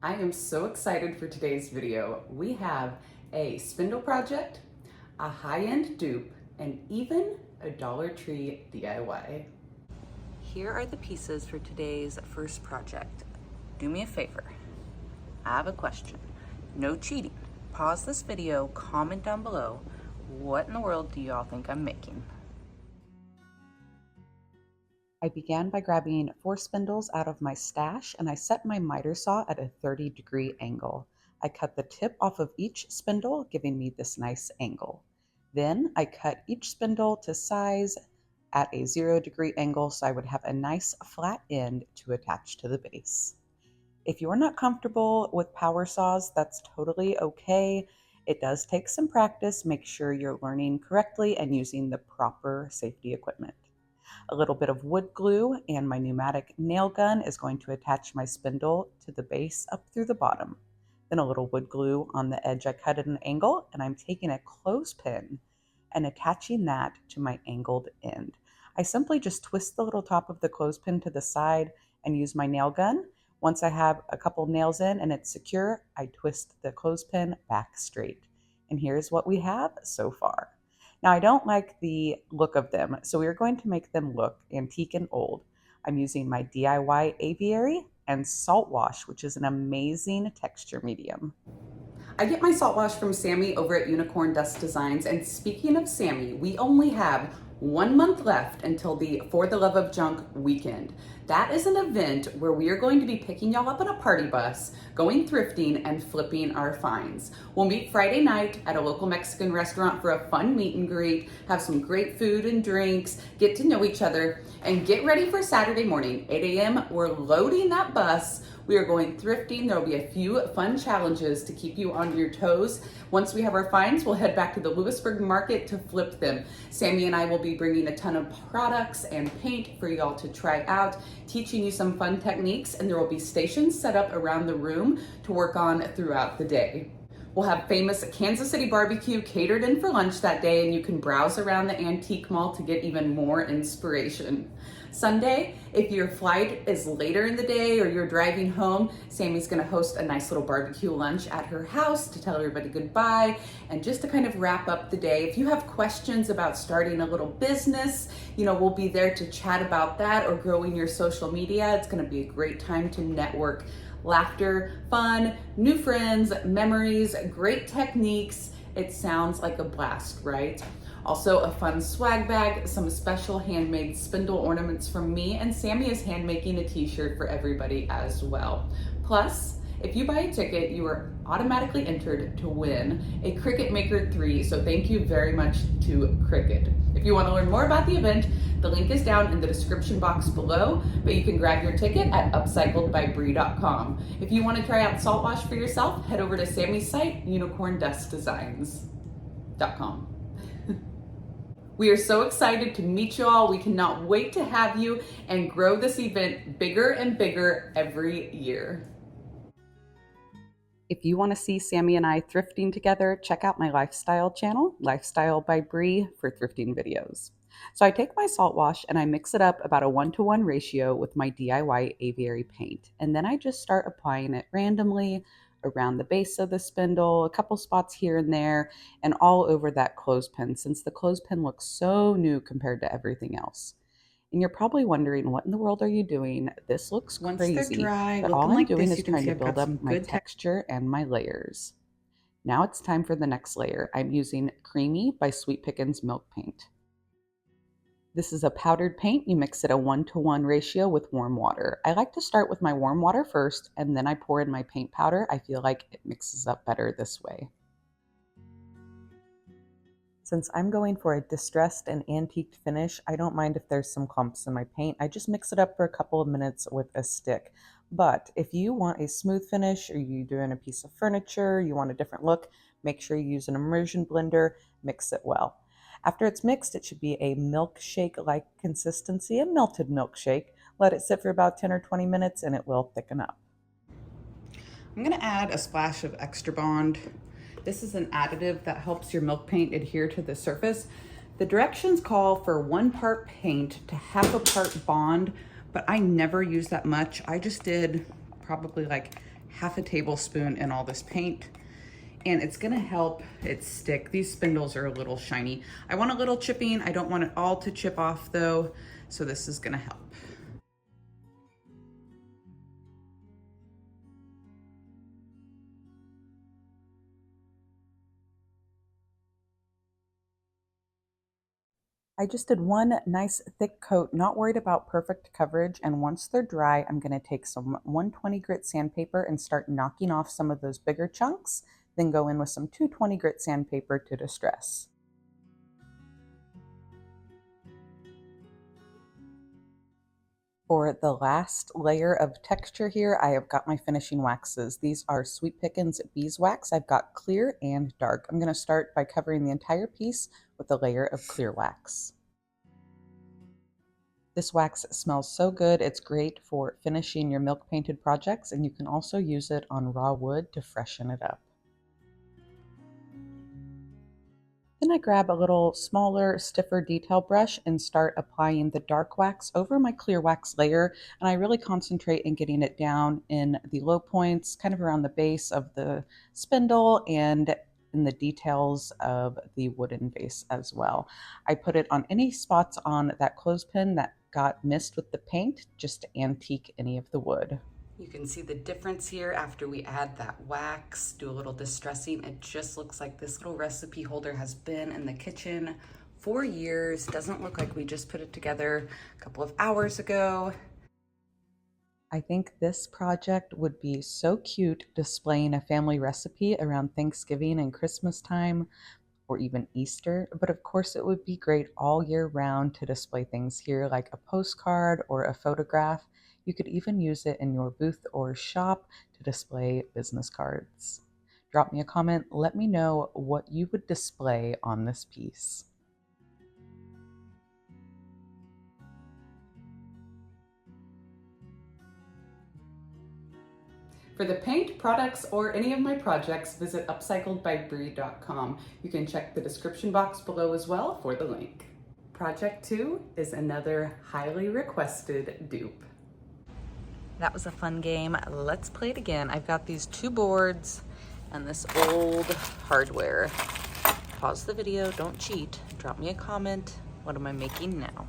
I am so excited for today's video. We have a spindle project, a high-end dupe, and even a Dollar Tree DIY. Here are the pieces for today's first project. Do me a favor. I have a question. No cheating. Pause this video, comment down below. What in the world do y'all think I'm making? I began by grabbing 4 spindles out of my stash and I set my miter saw at a 30-degree angle. I cut the tip off of each spindle, giving me this nice angle. Then I cut each spindle to size at a 0-degree angle so I would have a nice flat end to attach to the base. If you're not comfortable with power saws, that's totally okay. It does take some practice. Make sure you're learning correctly and using the proper safety equipment. A little bit of wood glue and my pneumatic nail gun is going to attach my spindle to the base up through the bottom. Then a little wood glue on the edge I cut at an angle, and I'm taking a clothespin and attaching that to my angled end. I simply just twist the little top of the clothespin to the side and use my nail gun. Once I have a couple nails in and it's secure, I twist the clothespin back straight. And here's what we have so far. Now, I don't like the look of them, so we're going to make them look antique and old. I'm using my DIY aviary and salt wash, which is an amazing texture medium. I get my salt wash from Sammy over at Unicorn Dust Designs, and speaking of Sammy, we only have 1 month left until the For the Love of Junk weekend. That is an event where we are going to be picking y'all up on a party bus, going thrifting, and flipping our finds. We'll meet Friday night at a local Mexican restaurant for a fun meet and greet, have some great food and drinks, get to know each other, and get ready for Saturday morning, 8 a.m. We're loading that bus. We are going thrifting. There will be a few fun challenges to keep you on your toes. Once we have our finds, we'll head back to the Lewisburg market to flip them. Sammy and I will be bringing a ton of products and paint for y'all to try out, teaching you some fun techniques, and there will be stations set up around the room to work on throughout the day. We'll have famous Kansas City barbecue catered in for lunch that day, and you can browse around the antique mall to get even more inspiration. Sunday, if your flight is later in the day or you're driving home, Sammy's gonna host a nice little barbecue lunch at her house to tell everybody goodbye and just to kind of wrap up the day. If you have questions about starting a little business, we'll be there to chat about that or growing your social media. It's gonna be a great time to network. Laughter, fun, new friends, memories, great techniques. It sounds like a blast, right? Also a fun swag bag, some special handmade spindle ornaments from me, and Sammy is hand making a t-shirt for everybody as well. Plus, if you buy a ticket, you are automatically entered to win a Cricut Maker 3, so thank you very much to Cricut. If you want to learn more about the event, the link is down in the description box below, but you can grab your ticket at upcycledbybrie.com. If you want to try out salt wash for yourself, head over to Sammy's site, unicorndustdesigns.com. We are so excited to meet you all. We cannot wait to have you and grow this event bigger and bigger every year. If you want to see Sammy and I thrifting together, check out my lifestyle channel, Lifestyle by Brie, for thrifting videos. So I take my salt wash and I mix it up about a 1-to-1 ratio with my DIY aviary paint. And then I just start applying it randomly around the base of the spindle, a couple spots here and there, and all over that clothespin, since the clothespin looks so new compared to everything else. And you're probably wondering, what in the world are you doing? This looks crazy. Once they're dry, But looking all I'm like doing this, is you can trying see to I've got build up some my good texture and my layers. Now it's time for the next layer. I'm using Creamy by Sweet Pickins Milk Paint. This is a powdered paint. You mix it a 1-to-1 ratio with warm water. I like to start with my warm water first, and then I pour in my paint powder. I feel like it mixes up better this way. Since I'm going for a distressed and antiqued finish, I don't mind if there's some clumps in my paint. I just mix it up for a couple of minutes with a stick. But if you want a smooth finish, or you're doing a piece of furniture, you want a different look, make sure you use an immersion blender, mix it well. After it's mixed, it should be a milkshake-like consistency, a melted milkshake. Let it sit for about 10 or 20 minutes and it will thicken up. I'm gonna add a splash of Extra Bond. This is an additive that helps your milk paint adhere to the surface. The directions call for 1 part paint to 1/2 part bond, but I never use that much. I just did probably like half a tablespoon in all this paint, and it's gonna help it stick. These spindles are a little shiny. I want a little chipping. I don't want it all to chip off though, so this is gonna help. I just did one nice thick coat, not worried about perfect coverage, and once they're dry, I'm going to take some 120 grit sandpaper and start knocking off some of those bigger chunks, then go in with some 220 grit sandpaper to distress. For the last layer of texture here, I have got my finishing waxes. These are Sweet Pickins beeswax. I've got clear and dark. I'm going to start by covering the entire piece with a layer of clear wax. This wax smells so good. It's great for finishing your milk painted projects, and you can also use it on raw wood to freshen it up. Then I grab a little smaller, stiffer detail brush and start applying the dark wax over my clear wax layer. And I really concentrate in getting it down in the low points, kind of around the base of the spindle and in the details of the wooden base as well. I put it on any spots on that clothespin that got missed with the paint, just to antique any of the wood. You can see the difference here after we add that wax, do a little distressing. It just looks like this little recipe holder has been in the kitchen for years. Doesn't look like we just put it together a couple of hours ago. I think this project would be so cute displaying a family recipe around Thanksgiving and Christmas time, or even Easter, but of course it would be great all year round to display things here like a postcard or a photograph. You could even use it in your booth or shop to display business cards. Drop me a comment, let me know what you would display on this piece. For the paint, products, or any of my projects, visit upcycledbybrie.com. You can check the description box below as well for the link. Project 2 is another highly requested dupe. That was a fun game. Let's play it again. I've got these 2 boards and this old hardware. Pause the video, don't cheat. Drop me a comment. What am I making now?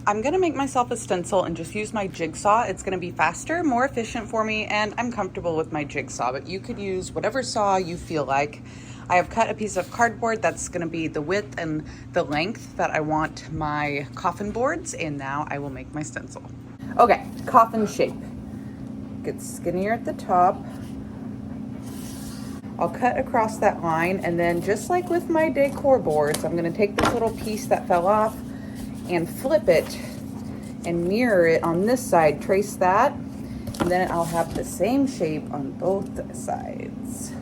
I'm gonna make myself a stencil and just use my jigsaw. It's gonna be faster, more efficient for me, and I'm comfortable with my jigsaw, but you could use whatever saw you feel like. I have cut a piece of cardboard that's gonna be the width and the length that I want my coffin boards, and now I will make my stencil. Okay, coffin shape. Get skinnier at the top. I'll cut across that line, and then just like with my decor boards, I'm gonna take this little piece that fell off and flip it and mirror it on this side, trace that, and then I'll have the same shape on both sides.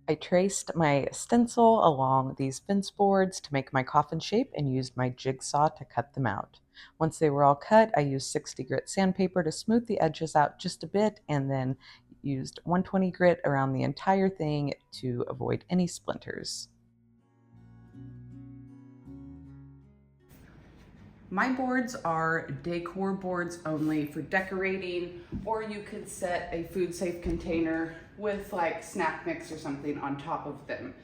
I traced my stencil along these fence boards to make my coffin shape and used my jigsaw to cut them out. Once they were all cut, I used 60 grit sandpaper to smooth the edges out just a bit, and then used 120 grit around the entire thing to avoid any splinters. My boards are decor boards only for decorating, or you could set a food safe container with like snack mix or something on top of them.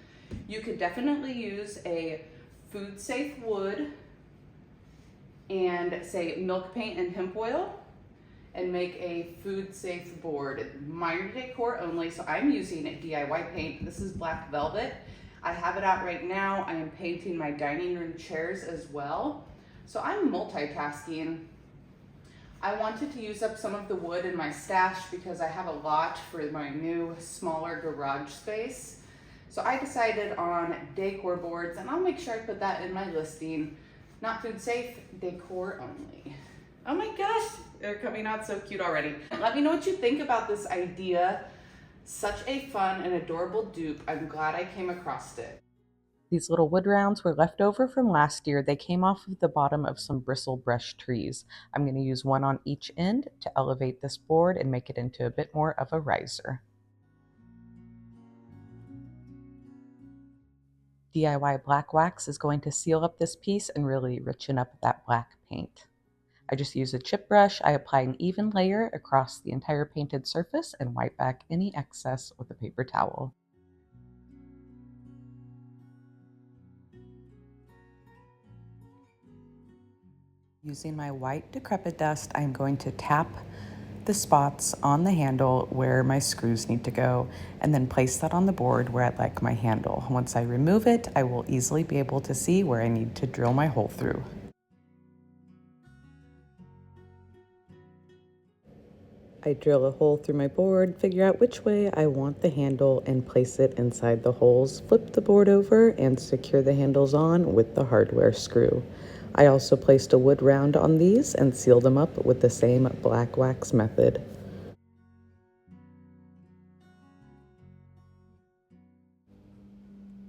You could definitely use a food safe wood and say milk paint and hemp oil and make a food safe board. Mine are decor only, so I'm using DIY paint. This is black velvet. I have it out right now. I am painting my dining room chairs as well. So I'm multitasking. I wanted to use up some of the wood in my stash because I have a lot for my new smaller garage space. So I decided on decor boards, and I'll make sure I put that in my listing. Not food safe, decor only. Oh my gosh, they're coming out so cute already. Let me know what you think about this idea. Such a fun and adorable dupe. I'm glad I came across it. These little wood rounds were left over from last year. They came off of the bottom of some bristle brush trees. I'm going to use one on each end to elevate this board and make it into a bit more of a riser. DIY black wax is going to seal up this piece and really richen up that black paint. I just use a chip brush. I apply an even layer across the entire painted surface and wipe back any excess with a paper towel. Using my white decrepit dust, I'm going to tap the spots on the handle where my screws need to go and then place that on the board where I'd like my handle. Once I remove it, I will easily be able to see where I need to drill my hole through. I drill a hole through my board, figure out which way I want the handle and place it inside the holes, flip the board over and secure the handles on with the hardware screw. I also placed a wood round on these and sealed them up with the same black wax method.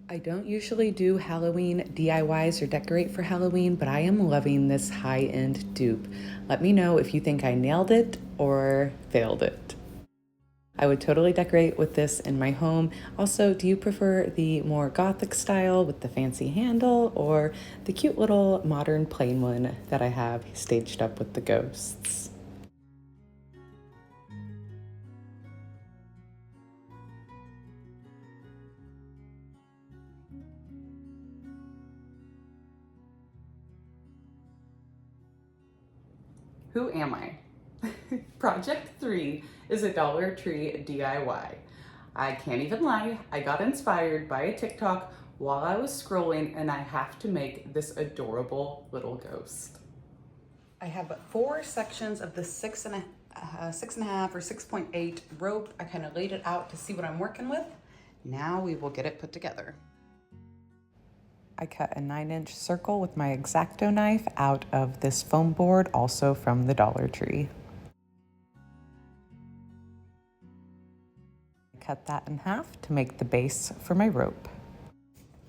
I don't usually do Halloween DIYs or decorate for Halloween, but I am loving this high-end dupe. Let me know if you think I nailed it or failed it. I would totally decorate with this in my home. Also, do you prefer the more gothic style with the fancy handle or the cute little modern plain one that I have staged up with the ghosts? Who am I? Project 3 is a Dollar Tree DIY. I can't even lie, I got inspired by a TikTok while I was scrolling and I have to make this adorable little ghost. I have 4 sections of the 6.5 or 6.8 rope. I kind of laid it out to see what I'm working with. Now we will get it put together. I cut a 9-inch circle with my X-Acto knife out of this foam board, also from the Dollar Tree. I cut that in half to make the base for my rope.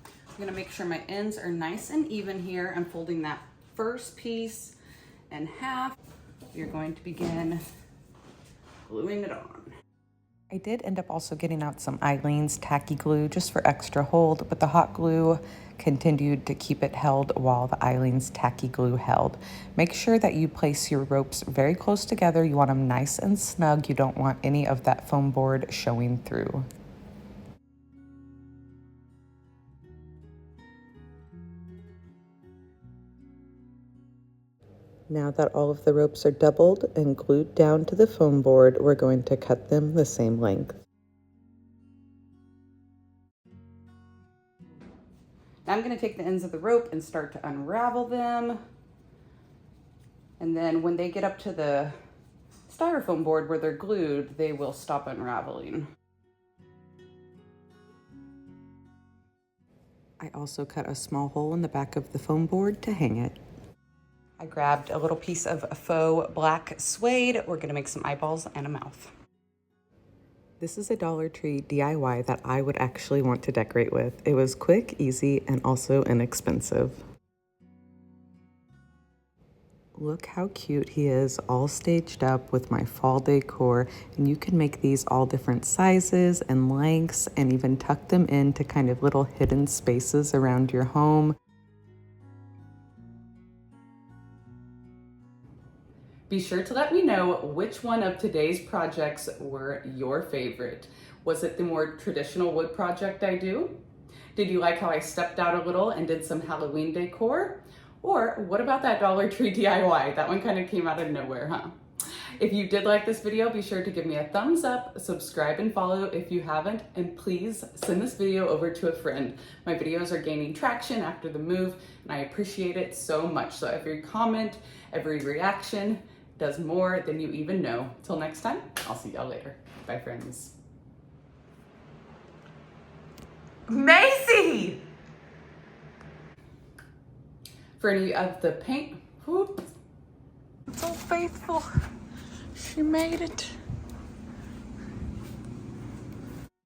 I'm gonna make sure my ends are nice and even here. I'm folding that first piece in half. You're going to begin gluing it on. I did end up also getting out some Eileen's tacky glue just for extra hold, but the hot glue continued to keep it held while the Eileen's tacky glue held. Make sure that you place your ropes very close together. You want them nice and snug. You don't want any of that foam board showing through. Now that all of the ropes are doubled and glued down to the foam board, we're going to cut them the same length. Now I'm going to take the ends of the rope and start to unravel them. And then when they get up to the styrofoam board where they're glued, they will stop unraveling. I also cut a small hole in the back of the foam board to hang it. I grabbed a little piece of faux black suede. We're gonna make some eyeballs and a mouth. This is a Dollar Tree DIY that I would actually want to decorate with. It was quick, easy, and also inexpensive. Look how cute he is, all staged up with my fall decor, and you can make these all different sizes and lengths and even tuck them into kind of little hidden spaces around your home. Be sure to let me know which one of today's projects were your favorite. Was it the more traditional wood project I do? Did you like how I stepped out a little and did some Halloween decor? Or what about that Dollar Tree DIY? That one kind of came out of nowhere, huh? If you did like this video, be sure to give me a thumbs up, subscribe and follow if you haven't, and please send this video over to a friend. My videos are gaining traction after the move, and I appreciate it so much. So every comment, every reaction does more than you even know. Till next time, I'll see y'all later. Bye, friends. Macy! For any of the paint, whoop. So faithful. She made it.